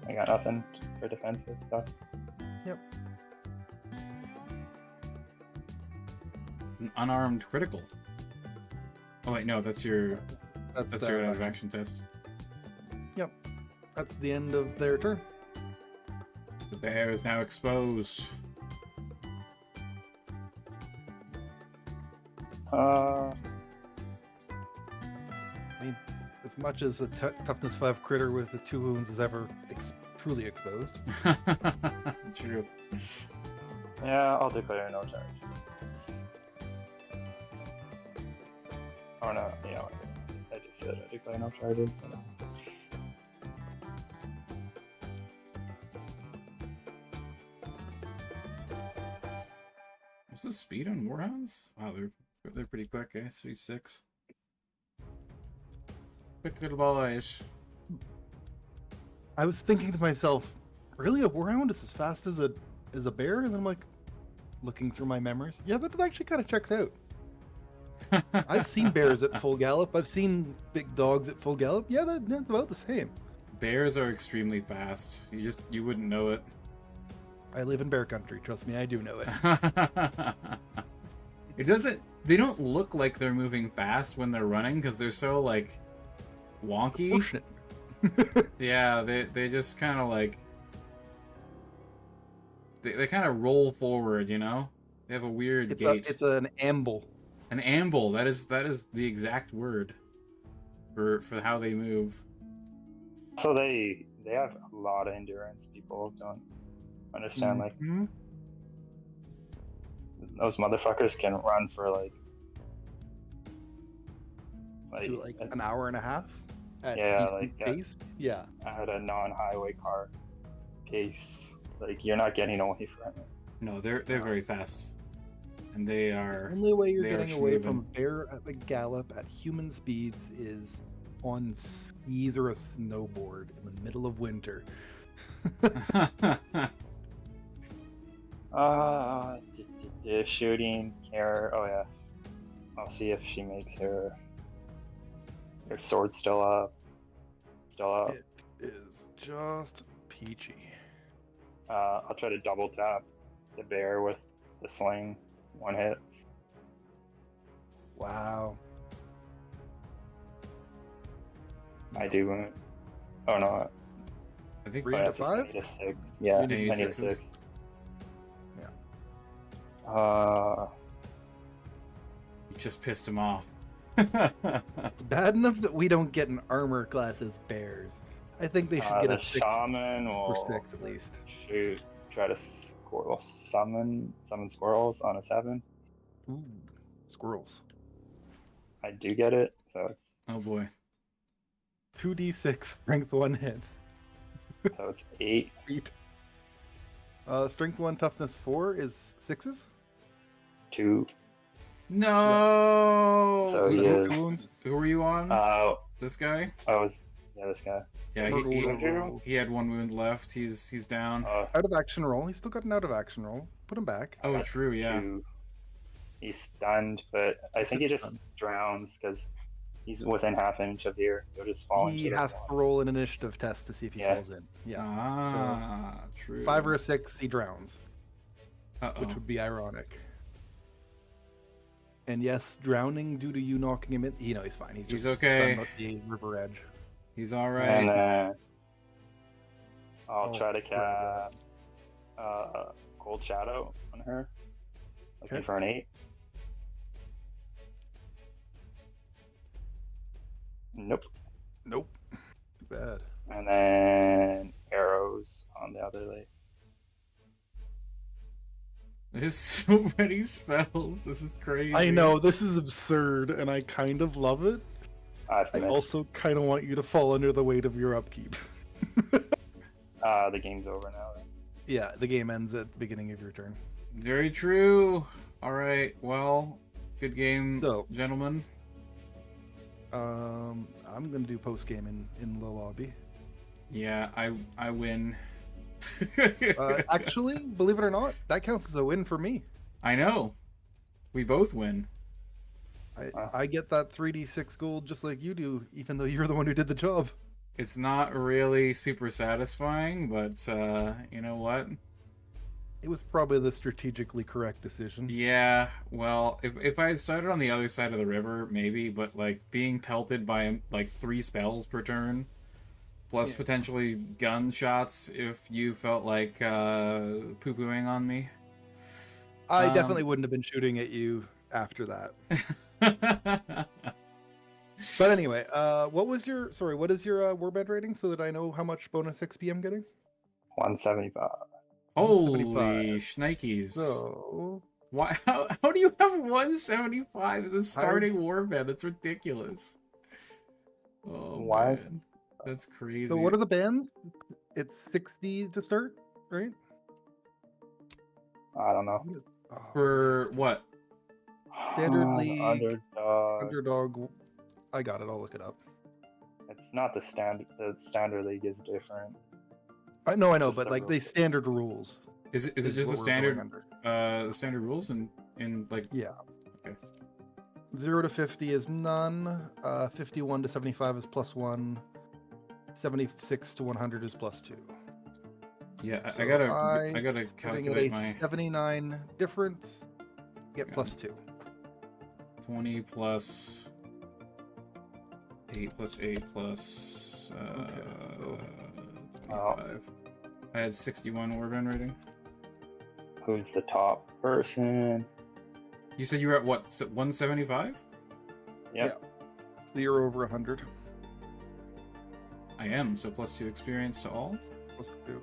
I got nothing for defensive stuff. Yep. It's an unarmed critical. Oh wait, no, that's your That's your out of action test. Yep. That's the end of their turn. The bear is now exposed. I mean, as much as a toughness 5 critter with the 2 wounds is ever truly exposed. True. Yeah, I'll declare no charge. Oh no, you know what? I just said I declare no charges. What's the speed on Warhounds? Wow, they're pretty quick, eh? Speed 6. Quick little boys. I was thinking to myself, really, a warhound is as fast as a bear? And then I'm like, looking through my memories. Yeah, that actually kind of checks out. I've seen bears at full gallop. I've seen big dogs at full gallop. Yeah, that's about the same. Bears are extremely fast. You wouldn't know it. I live in bear country. Trust me, I do know it. They don't look like they're moving fast when they're running because they're so like wonky. Proportionate. Yeah, they just kind of like they kind of roll forward, you know. They have a weird gait. It's an amble. An amble. That is the exact word for how they move. So they have a lot of endurance. People don't understand. Like those motherfuckers can run for like an hour and a half. At pace. Yeah. At a non-highway car pace. Like you're not getting away from it. No, they're very fast, and they are. The only way you're they are getting away schmoovin'. from bear at the gallop at human speeds is on skis or a snowboard in the middle of winter. Shooting here. Oh yeah. I'll see if she makes her sword still up. It is just peachy. I'll try to double tap the bear with the sling. 1 hit. Wow. I do. Oh no. I think 3 to 5? I need a 6. Yeah, You need I need a sixes? 6. Yeah. you just pissed him off. It's bad enough that we don't get an armor class as bears. I think they should get the a 6 shaman or will 6 at least. shoot. Try to summon squirrels on a 7. Ooh, squirrels. I do get it, so it's Oh boy. 2d6, strength 1 hit. 8. Sweet. Strength 1, toughness 4 is 6s? 2. No. So he Who- is. wounds? Who were you on? This This guy? this guy. Yeah, he had 1 wound left. He's down. Out of action roll. He's still got an out of action roll. Put him back. Oh, true. Yeah. 2. He's stunned, but I think he just Stunned. drowns because he's within half inch of here. He'll just fall He into the has to water. roll an initiative test to see if he Yeah. falls in. Yeah. Ah, true. 5 or a 6, he drowns, Uh-oh. which would be ironic. And yes, drowning due to you knocking him in. He's fine. He's just okay. stunned at the river edge. He's all right. And then I'll Oh, try to grab cast Cold Shadow on her. Looking Okay. for an 8. Nope. Nope. Too bad. And then arrows on the other leg. There's so many spells. This is crazy. I know, this is absurd, and I kind of love it. I've I missed. also kind of want you to fall under the weight of your upkeep. The game's over now. Yeah, the game ends at the beginning of your turn. Very true. All right. Well, good game, So- gentlemen. I'm gonna do post game in the lobby. Yeah, I win. Actually, believe it or not, that counts as a win for me. I know. We both win. I get that 3d6 gold just like you do, even though you're the one who did the job. It's not really super satisfying, but you know what? It was probably the strategically correct decision. Yeah, well, if I had started on the other side of the river, maybe, but like being pelted by like 3 spells per turn, plus potentially gunshots if you felt like poo-pooing on me. I definitely wouldn't have been shooting at you after that. But anyway, what is your warband rating so that I know how much bonus XP I'm getting? 175. Holy 175. shnikes. So Why? How do you have 175 as a starting warband? That's ridiculous. Oh, Why is man. That's crazy. So what are the bands? It's 60 to start, right? I don't know. Oh, For what? Standard League, Underdog. Underdog. I got it. I'll look it up. It's not the standard. The standard league is different. I know, Just but the like rules. they standard rules. Is it just what the we're going standard under. the standard rules in like Yeah. Okay. 0 to 50 is none. 51 to 75 is +1. 76 to 100 is +2. Yeah, So I gotta putting it calculate a my 79 difference. Get Yeah. +2. 20 plus 8 plus 8 plus Okay, so- 25. I had 61 warband rating. Who's the top person? You said you were at what? 175? Yep. So you're over 100. I am, so +2 experience to all. +2.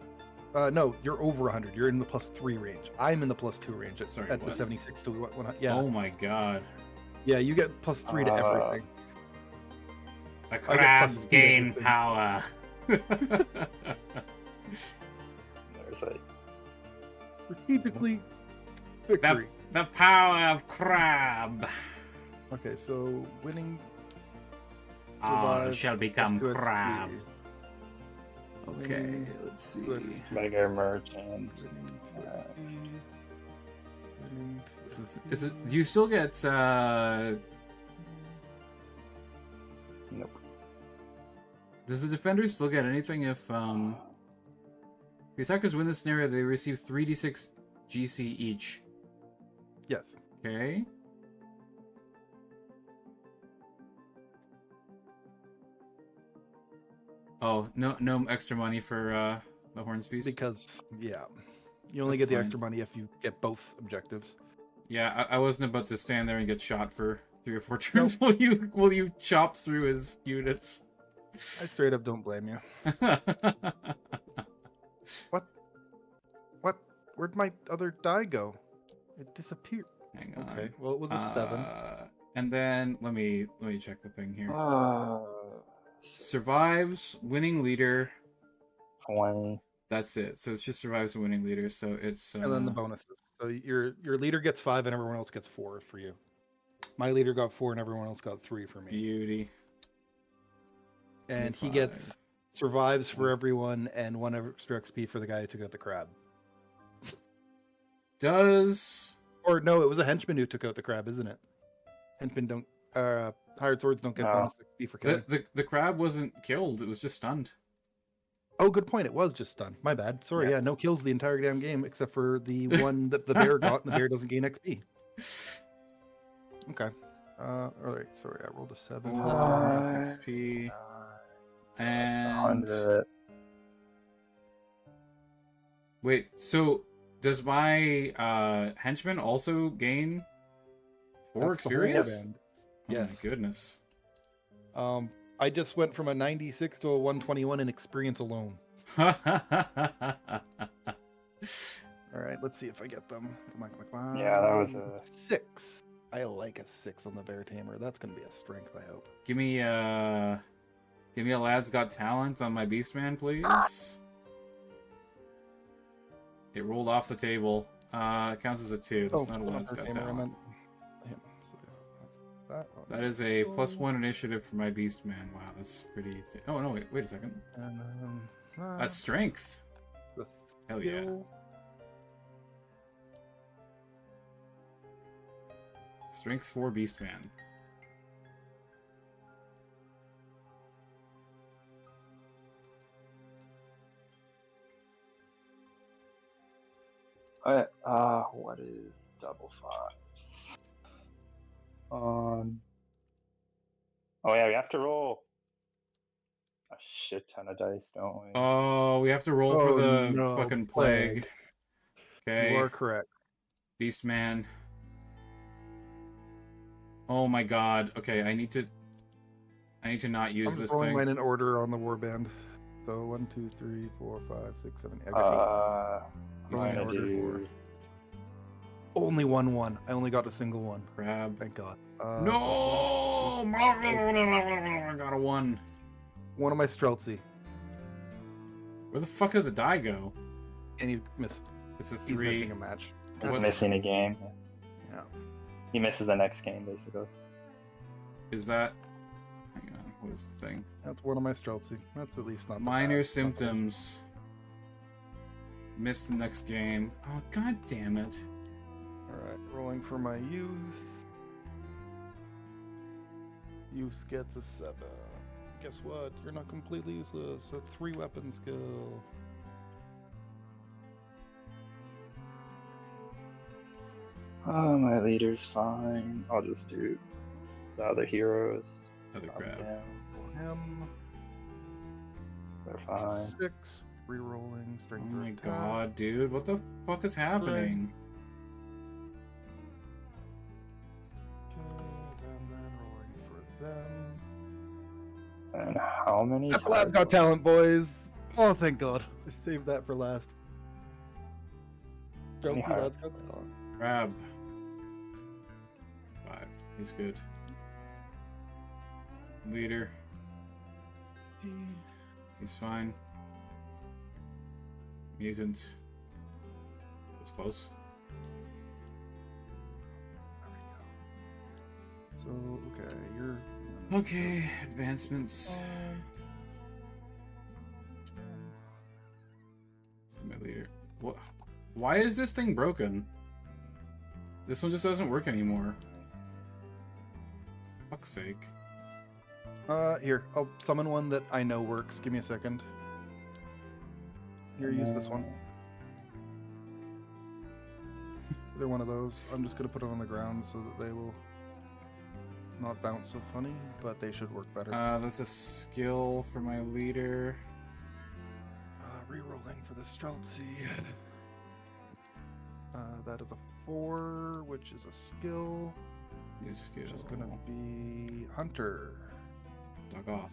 No, you're over 100. You're in the +3 range. I'm in the +2 range at, Sorry, at the what? 76 to 100. Yeah, Oh my god. yeah, you get +3 to everything. The get crabs +2 gain everything. power. There's like Strategically, victory. the power of crab. Okay, so winning. All Survive, shall become +2 XP. crab. Okay, Winning, let's see. 2 XP. Mega Merchant. Winning 2 XP. Winning 2 Is it, XP. you still get Nope. does the defender still get anything if the attackers win this scenario, they receive 3d6 GC each. Yes. Okay. Oh, no extra money for the horns piece. Because, yeah. You only That's get the fine. extra money if you get both objectives. Yeah, I wasn't about to stand there and get shot for 3 or 4 turns while you chopped through his units. I straight up don't blame you. What? Where'd my other die go? It disappeared. Hang on. Okay, well, it was a 7. And then let me check the thing here. Uh, Survives, winning leader. 20. That's it. So it's just survives and winning leader. So it's And then the bonuses. So your leader gets 5 and everyone else gets 4 for you. My leader got 4 and everyone else got 3 for me. beauty. And he 5. gets survives for everyone and 1 extra XP for the guy who took out the crab. Does Or no, it was a henchman who took out the crab, isn't it? Henchmen don't. Hired swords don't get No. bonus XP for killing. the crab wasn't killed? It was just stunned. Oh, good point. It was just stunned. My bad. Sorry. Yeah. Yeah, no kills the entire damn game except for the one that the bear got, and the bear doesn't gain XP. Okay. All right. Sorry, I rolled a 7. That's all right. XP. That's And 100. wait, so does my henchman also gain 4 That's the whole experience? band. Oh Yes. my goodness. I just went from a 96 to a 121 in experience alone. All right. Let's see if I get them. Come on, come on. Yeah, that was a- 6. I like a 6 on the bear tamer. That's gonna be a strength, I hope. Give me a lad's got talent on my beastman, please. It rolled off the table. It counts as a 2. That's not a one. It's got talent. That is a +1 initiative for my beast man. Wow, that's pretty. Oh no, wait a second. And That's strength. Hell yeah. Strength 4 beast man. What is double 5s? Oh yeah, we have to roll a shit ton of dice, don't we? Oh, we have to roll for the fucking plague. Okay. You are correct. Beast man. Oh my god. Okay, I need to not use this throwing thing. mine in order on the warband. So 1, 2, 3, 4, 5, 6, 7, 8. I got 8. Use an Mine order order. 4. Only 1. I only got a single 1. Crab. Thank God. No! I got a 1. One of my Streltsy. Where the fuck did the die go? And he's missed. It's a 3. He's missing a match. He's missing a game. Yeah. He misses the next game, basically. Is that... Hang on, what is the thing? That's one of my Streltsy. That's at least not Minor symptoms. Missed the next game. Oh, god damn it. Alright, rolling for my youth. Youth gets a 7. Guess what? You're not completely useless. A 3-weapon skill. Oh, my leader's fine. I'll just do the other heroes. Other crab. Him. They're fine. 6. Rerolling. Strength. Oh my attack. god, dude. What the fuck is happening? And then rolling for them. And how many That lad's got talent, boys. Oh, thank God. I saved that for last. Many Streltsy lad's hearts? got talent. Crab. 5. He's good. Leader. He's fine. Mutant. That was close. So, okay, you're... Okay, advancements. My leader. What? Why is this thing broken? This one just doesn't work anymore. Fuck's sake. Here, I'll summon one that I know works. Give me a second. Here, use this one. They're one of those. I'm just gonna put it on the ground so that they will not bounce so funny, but they should work better. That's a skill for my leader. Rerolling for the Streltsy. That is a 4, which is a skill. New skill. Which is gonna be Hunter. Dog off.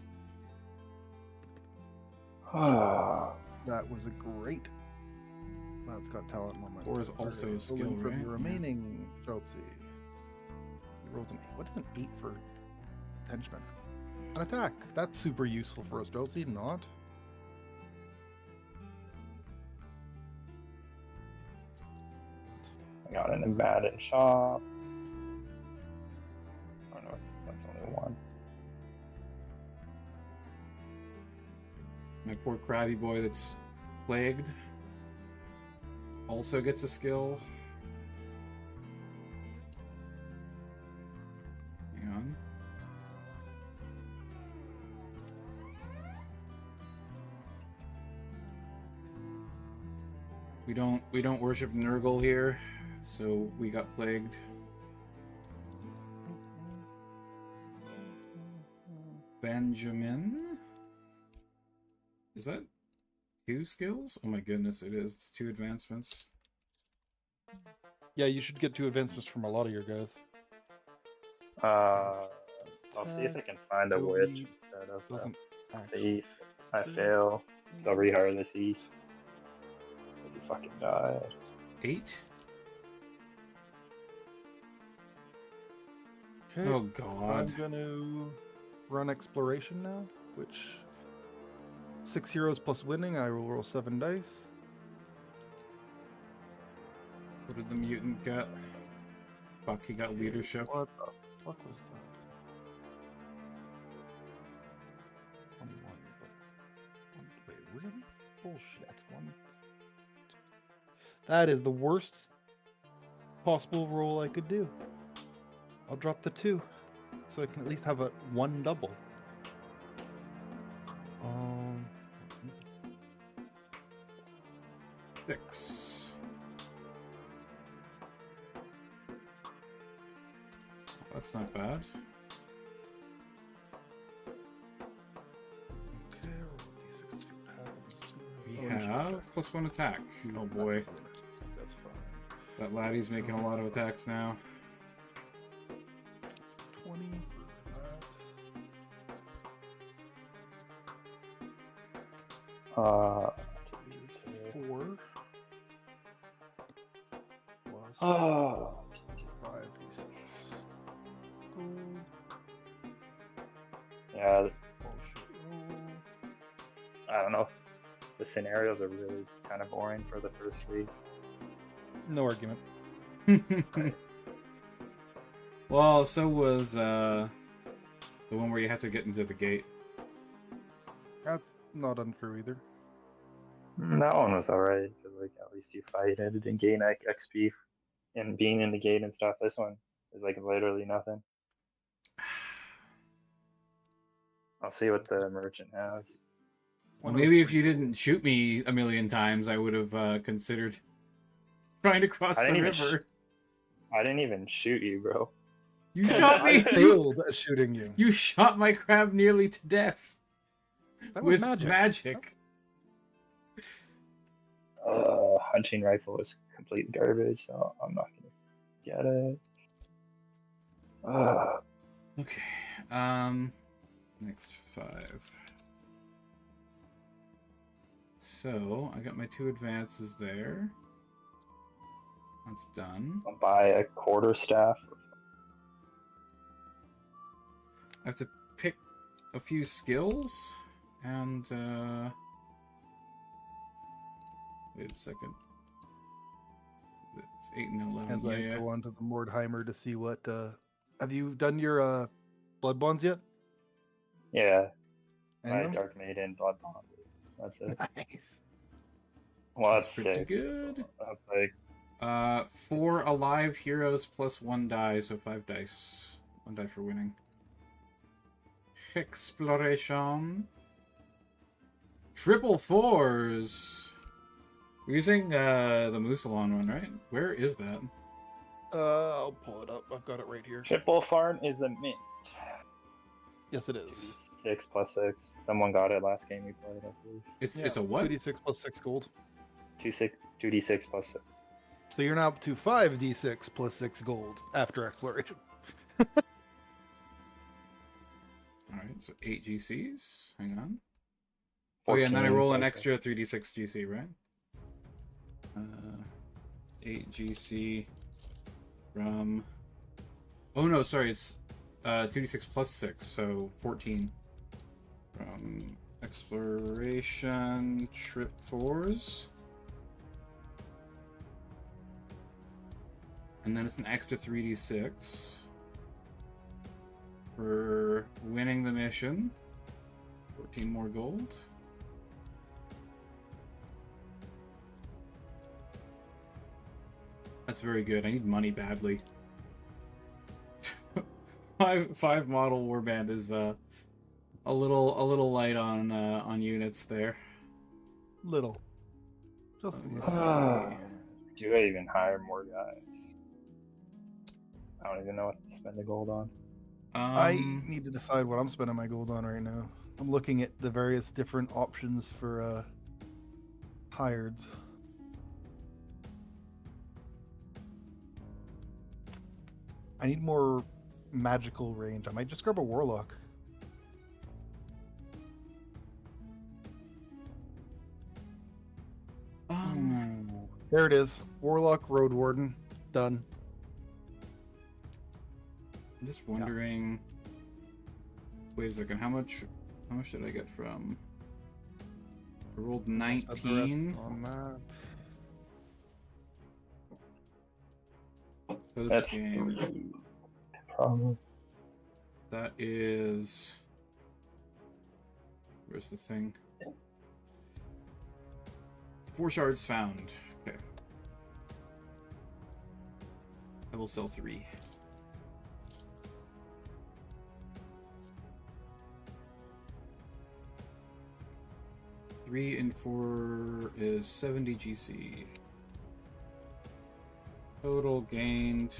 That was a great. That's got talent moment. 4 is also a skill, For right? the remaining Streltsy. He rolled an 8. What is an 8 for henchman? An attack. That's super useful for a Streltsy, not? I got an embedded shop. Oh no, that's only 1. My poor crabby boy that's plagued also gets a skill. Hang on. We don't worship Nurgle here, so we got plagued. Benjamin? Is that 2 skills? Oh my goodness, it is. It's 2 advancements. Yeah, you should get 2 advancements from a lot of your guys. I'll see if I can find a witch instead of Doesn't a thief. I fail. So I'll rehire the thief. Because he fucking died. 8? Okay. Oh god. I'm gonna run exploration now, which 6 heroes plus winning. I will roll 7 dice. What did the mutant get? Fuck, he got leadership. What the fuck was that? 21, wait, really? Bullshit. That is the worst possible roll I could do. I'll drop the 2, so I can at least have a 1 double. 6. That's not bad. Okay, roll D6 see what happens. We have +1 attack. Oh boy. That's fine. That laddie's making a lot of attacks now. 20 Uh, 4 plus oh, 5d6 gold. yeah, Bullshit roll. I don't know. The scenarios are really kind of boring for the first week. No argument. Well, so was the one where you had to get into the gate. Not untrue either. That one was alright, because like at least you fight it and gain like XP and being in the gate and stuff. This one is like literally nothing. I'll see what the merchant has. Well, maybe if you didn't shoot me a million times, I would have considered trying to cross the river. I didn't even shoot you, bro. You shot me! I failed at shooting you. You shot my crab nearly to death. That was With magic. Hunting rifle is complete garbage, so I'm not gonna get it. Okay. Next 5. So I got my 2 advances there. That's done. I'll buy a quarterstaff. I have to pick a few skills, and wait a second. It's 8 and 11. As I Yeah. go on to the Mordheimer to see what. Have you done your blood bonds yet? Yeah, Any my of them? Dark Maiden blood bond. That's it. Nice. Well, That's that's pretty 6. good. That's like 4 alive heroes plus 1 die, so 5 dice. 1 die for winning. Exploration. Triple 4s. We're using the Mousillon one, right? Where is that? I'll pull it up. I've got it right here. triple farm is the mint. Yes, it is. 6 plus 6. Someone got it last game we played, I believe. It's a what? 2d6 plus 6 gold. 2d6 plus 6. So you're now up to 5d6 plus 6 gold after exploration. Alright, so 8 GCs. Hang on. Oh yeah, and then I 14 roll an plus extra 3d6 GC, right? 8 GC from... Oh no, sorry, it's 2d6 plus 6, so 14. From exploration trip 4s. And then it's an extra 3d6 for winning the mission. 14 more gold. That's very good. I need money badly. five model warband is a little light on units there. Little. Just a Let's little. see. Do I even hire more guys? I don't even know what to spend the gold on. I need to decide what I'm spending my gold on right now. I'm looking at the various different options for hireds. I need more magical range. I might just grab a warlock. There it is. Warlock, Road Warden. Done. I'm just wondering. Wait a second. How much did I get from? I rolled Spent the rest 19. on that. Post That's game. problem. That is. Where's the thing? 4 shards found. Okay. I will sell 3. Three and 4 is 70 GC. Total gained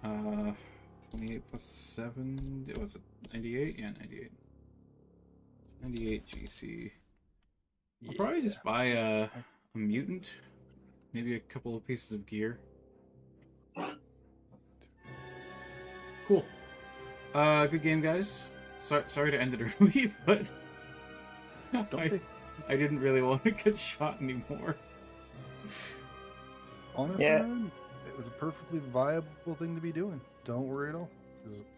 28 plus 7. Was it 98? Yeah, 98. 98 GC. I'll probably just buy a mutant, maybe a couple of pieces of gear. Cool. Good game, guys. Sorry to end it early, but I didn't really want to get shot anymore. Honestly, man, it was a perfectly viable thing to be doing. Don't worry at all.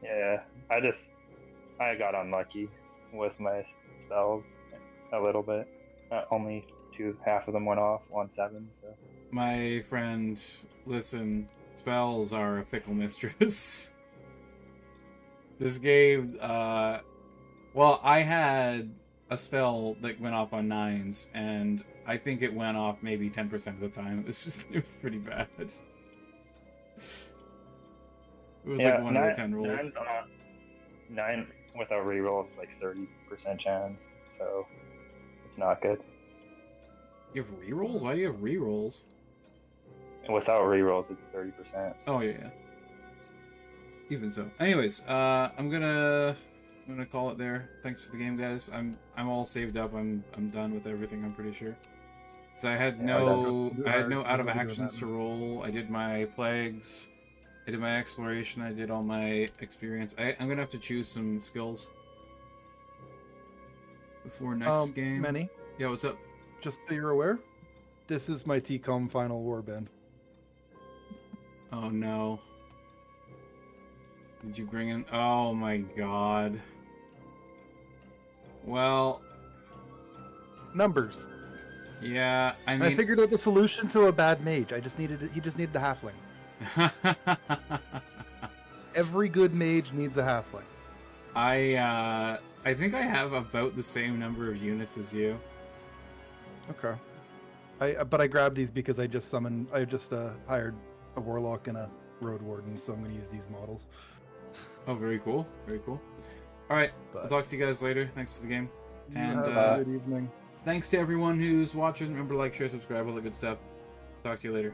Yeah, I got unlucky with my spells a little bit. Only half of them went off, 1/7. So. My friend, listen, spells are a fickle mistress. This game, well, I had a spell that went off on 9s, and I think it went off maybe 10% of the time. It was pretty bad. It was like 1 out of 10 rolls. 9 without rerolls, like 30% chance, so it's not good. You have rerolls? Why do you have rerolls? Without rerolls, it's 30%. Oh yeah. Even so. Anyways, I'm gonna call it there. Thanks for the game, guys. I'm all saved up. I'm done with everything. I'm pretty sure. Because I had no out of actions to roll. I did my plagues. I did my exploration. I did all my experience. I'm gonna have to choose some skills before next game. Manny? Yeah, what's up? Just so you're aware, this is my TCOM final warband. Oh no. Did you bring in? Oh my god. Well, numbers. Yeah, I mean, I figured out the solution to a bad mage. He just needed a halfling. Every good mage needs a halfling. I think I have about the same number of units as you. Okay. But I grabbed these because I just hired a warlock and a road warden, so I'm going to use these models. Oh, very cool. Very cool. All right. I'll talk to you guys later. Thanks for the game. And have a good evening. Thanks to everyone who's watching. Remember to like, share, subscribe, all that good stuff. Talk to you later.